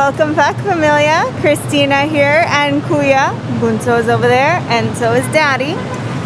Welcome back, familia. Cristina here, and Kuya. Bunso's over there, and so is Daddy.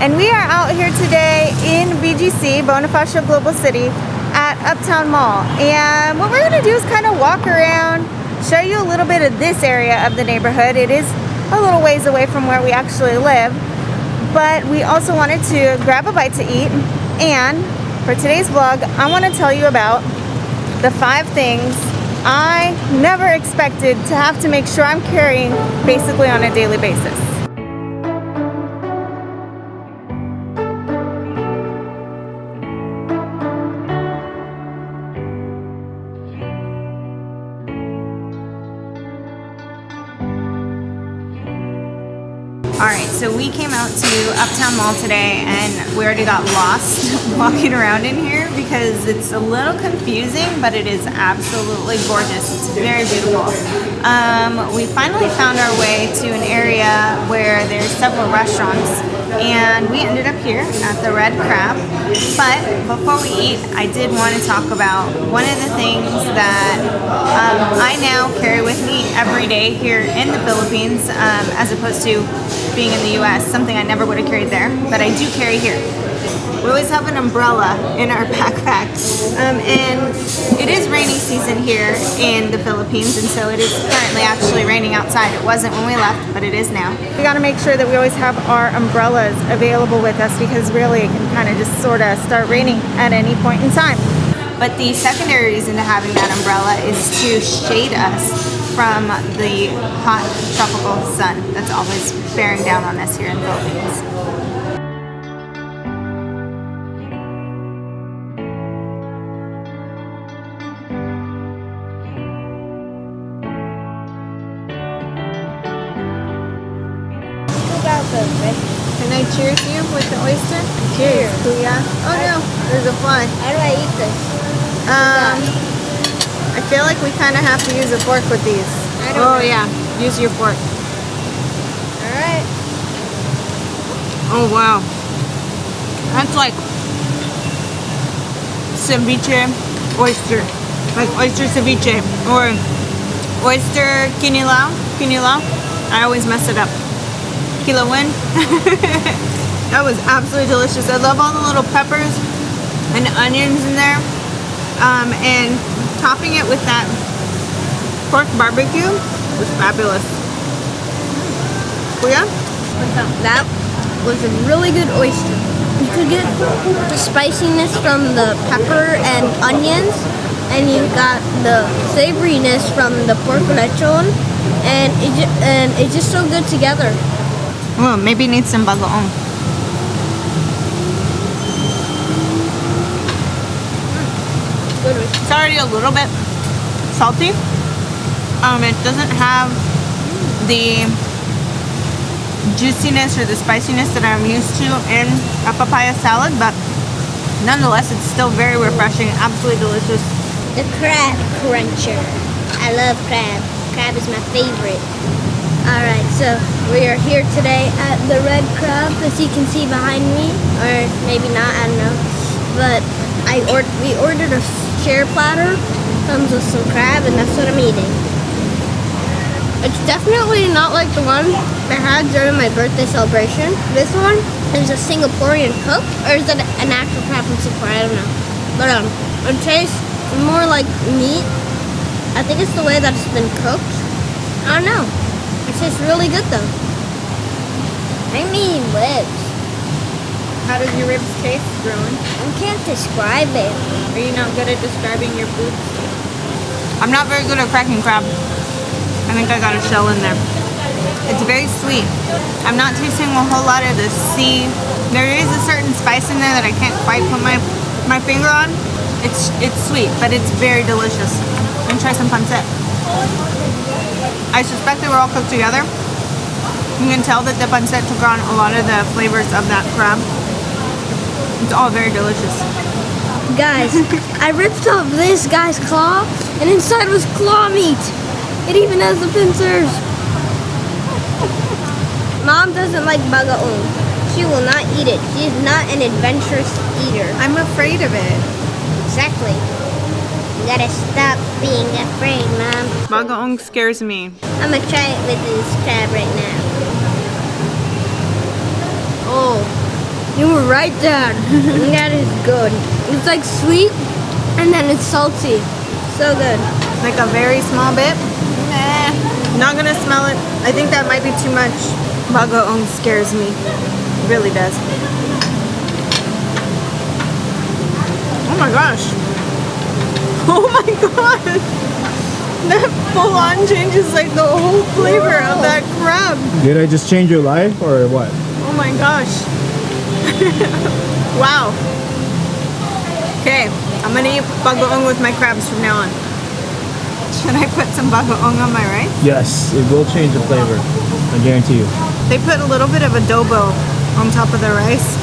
And we are out here today in BGC, Bonifacio Global City, at Uptown Mall. And what we're going to do is kind of walk around, show you a little bit of this area of the neighborhood. It is a little ways away from where we actually live, but we also wanted to grab a bite to eat. And for today's vlog, I want to tell you about the 5 things I never expected to have to make sure I'm carrying basically on a daily basis. Alright, so we came out to Uptown Mall today and we already got lost walking around in here because it's a little confusing, but it is absolutely gorgeous. It's very beautiful. We finally found our way to an area where there's several restaurants, and we ended up here at the Red Crab. But before we eat, I did want to talk about one of the things that I now carry with me every day here in the Philippines, as opposed to being in the US, something I never would have carried there, but I do carry here. We always have an umbrella in our backpack, and it is rainy season here in the Philippines, and so it is currently actually raining outside. It wasn't when we left, but it is now. We got to make sure that we always have our umbrellas available with us, because really it can kind of just sort of start raining at any point in time. But the secondary reason to having that umbrella is to shade us from the hot tropical sun that's always bearing down on us here in the Philippines. Can I cheers you with the oyster? Cheers. Kuya. Oh no, there's a fly. How do I eat this? I feel like we kind of have to use a fork with these. Oh yeah, use your fork. Alright. Oh wow. That's like ceviche oyster. Like oyster ceviche or oyster kinilaw. Kinilaw. I always mess it up. Kilawin. That was absolutely delicious. I love all the little peppers and onions in there. And topping it with that pork barbecue was fabulous. Kuya? That was a really good oyster. You could get the spiciness from the pepper and onions, and you got the savoriness from the pork lechon, and it's just so good together. Oh, maybe it needs some bagoong. It's already a little bit salty. It doesn't have the juiciness or the spiciness that I'm used to in a papaya salad, but nonetheless, it's still very refreshing, absolutely delicious. The crab cruncher. I love crab. Crab is my favorite. Alright, so we are here today at the Red Crab, as you can see behind me, or maybe not, I don't know. But we ordered a share platter, comes with some crab, and that's what I'm eating. It's definitely not like the one I had during my birthday celebration. This one is a Singaporean cook, or is it an actual crab from Singapore? I don't know. But it tastes more like meat. I think it's the way that it's been cooked. I don't know. It tastes really good though. I'm eating ribs. How does your ribs taste, Rowan? I can't describe it. Are you not good at describing your food? I'm not very good at cracking crab. I think I got a shell in there. It's very sweet. I'm not tasting a whole lot of the sea. There is a certain spice in there that I can't quite put my finger on. It's sweet, but it's very delicious. I'm gonna try some pancit. I suspect they were all cooked together. You can tell that the pancit took on a lot of the flavors of that crab. It's all very delicious. Guys, I ripped off this guy's claw, and inside was claw meat. It even has the pincers. Mom doesn't like bagoong. She will not eat it. She is not an adventurous eater. I'm afraid of it. Exactly. You gotta stop being afraid, Mom. Bagoong scares me. I'm gonna try it with this crab right now. Oh, you were right, Dad. That is good. It's like sweet and then it's salty. So good. Like a very small bit. Nah, not gonna smell it. I think that might be too much. Bagoong scares me. It really does. Oh my gosh. Oh my god. That full on changes like the whole flavor of that crab. Did I just change your life or what? Oh my gosh. Wow. Okay, I'm gonna eat bagoong with my crabs from now on. Should I put some bagoong on my rice? Yes, it will change the flavor. I guarantee you. They put a little bit of adobo on top of the rice.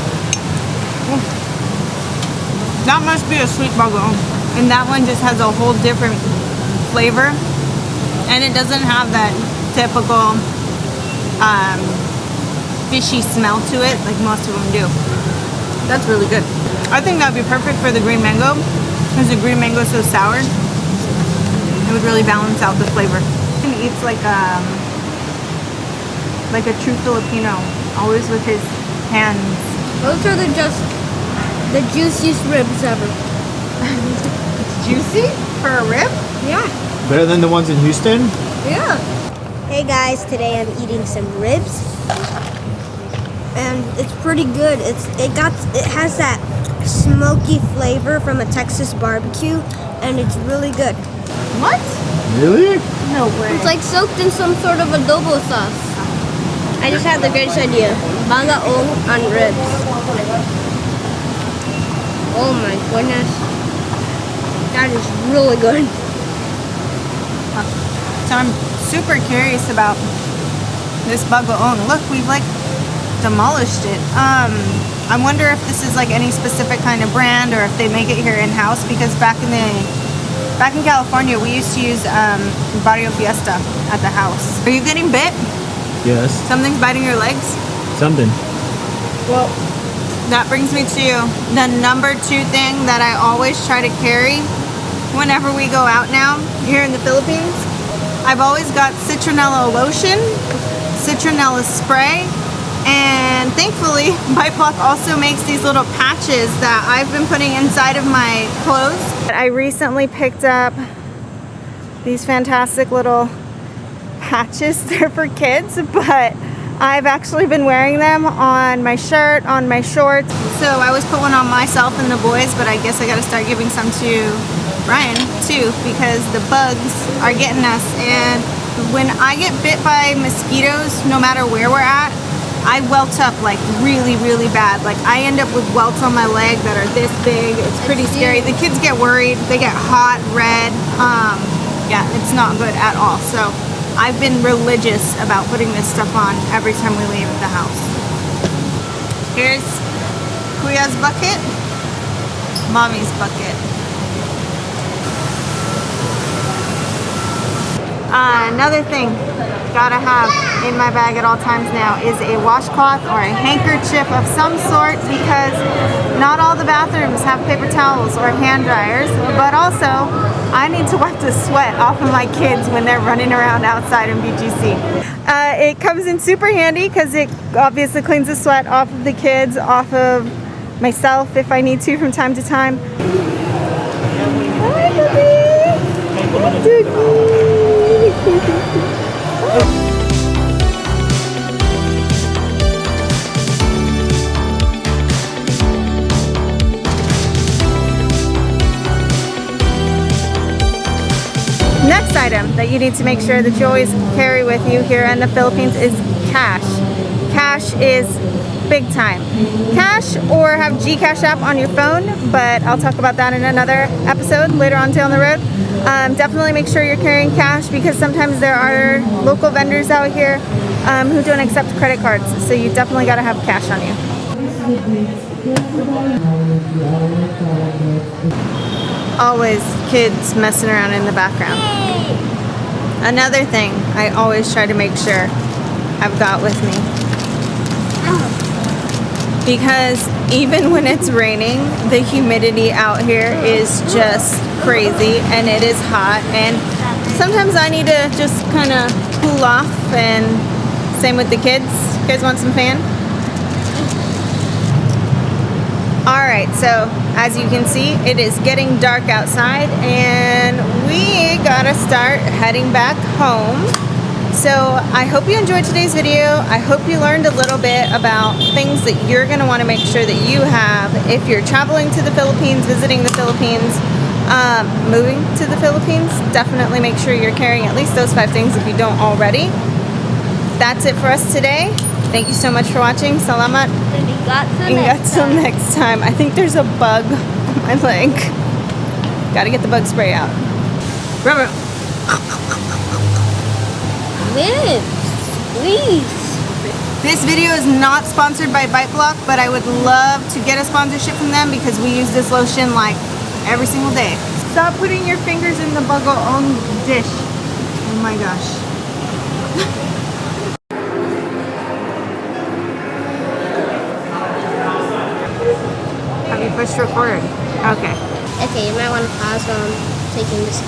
Mm. That must be a sweet bagoong. And that one just has a whole different flavor. And it doesn't have that typical fishy smell to it like most of them do. That's really good. I think that would be perfect for the green mango because the green mango is so sour. It would really balance out the flavor. He eats like a true Filipino, always with his hands. Those are the juiciest ribs ever. Juicy for a rib? Yeah. Better than the ones in Houston? Yeah. Hey guys, today I'm eating some ribs. And it's pretty good. It has that smoky flavor from a Texas barbecue and it's really good. What? Really? No way. It's like soaked in some sort of adobo sauce. I just had the greatest idea. Bagoong on ribs. Oh my goodness. That is really good. So I'm super curious about this bagoong. Look, we've like demolished it. I wonder if this is like any specific kind of brand or if they make it here in-house, because back in California we used to use Barrio Fiesta at the house. Are you getting bit? Yes. Something's biting your legs? Something. Well, that brings me to the number 2 thing that I always try to carry whenever we go out now here in the Philippines. I've always got citronella lotion, citronella spray, and thankfully BIPOC also makes these little patches that I've been putting inside of my clothes. I recently picked up these fantastic little patches. They're for kids, but I've actually been wearing them on my shirt, on my shorts. So I always put one on myself and the boys, but I guess I gotta start giving some to Ryan too, because the bugs are getting us. And when I get bit by mosquitoes, no matter where we're at, I welt up like really, really bad. Like I end up with welts on my leg that are this big. It's pretty scary. The kids get worried. They get hot, red. Yeah, it's not good at all. So I've been religious about putting this stuff on every time we leave the house. Here's Kuya's bucket, Mommy's bucket. Another thing gotta have in my bag at all times now is a washcloth or a handkerchief of some sort, because not all the bathrooms have paper towels or hand dryers, but also I need to wipe the sweat off of my kids when they're running around outside in BGC. It comes in super handy because it obviously cleans the sweat off of the kids, off of myself if I need to from time to time. Hi, baby. Next item that you need to make sure that you always carry with you here in the Philippines is cash. Cash is big time. Cash, or have Gcash app on your phone, but I'll talk about that in another episode later on down the road. Definitely make sure you're carrying cash, because sometimes there are local vendors out here who don't accept credit cards, so you definitely got to have cash on you. Always kids messing around in the background. Another thing I always try to make sure I've got with me because even when it's raining, the humidity out here is just crazy and it is hot, and sometimes I need to just kind of cool off, and same with the kids. You guys want some fan? Alright, so as you can see, it is getting dark outside and we gotta start heading back home. So I hope you enjoyed today's video. I hope you learned a little bit about things that you're gonna wanna make sure that you have if you're traveling to the Philippines, visiting the Philippines, moving to the Philippines. Definitely make sure you're carrying at least those 5 things if you don't already. That's it for us today. Thank you so much for watching. Salamat. Till next time. I think there's a bug on my leg. Gotta get the bug spray out. Rubber. Please. This video is not sponsored by Bite Block, but I would love to get a sponsorship from them because we use this lotion like every single day. Stop putting your fingers in the bug on dish. Oh my gosh. Have you pushed record? Okay. Okay, you might want to pause while I'm taking this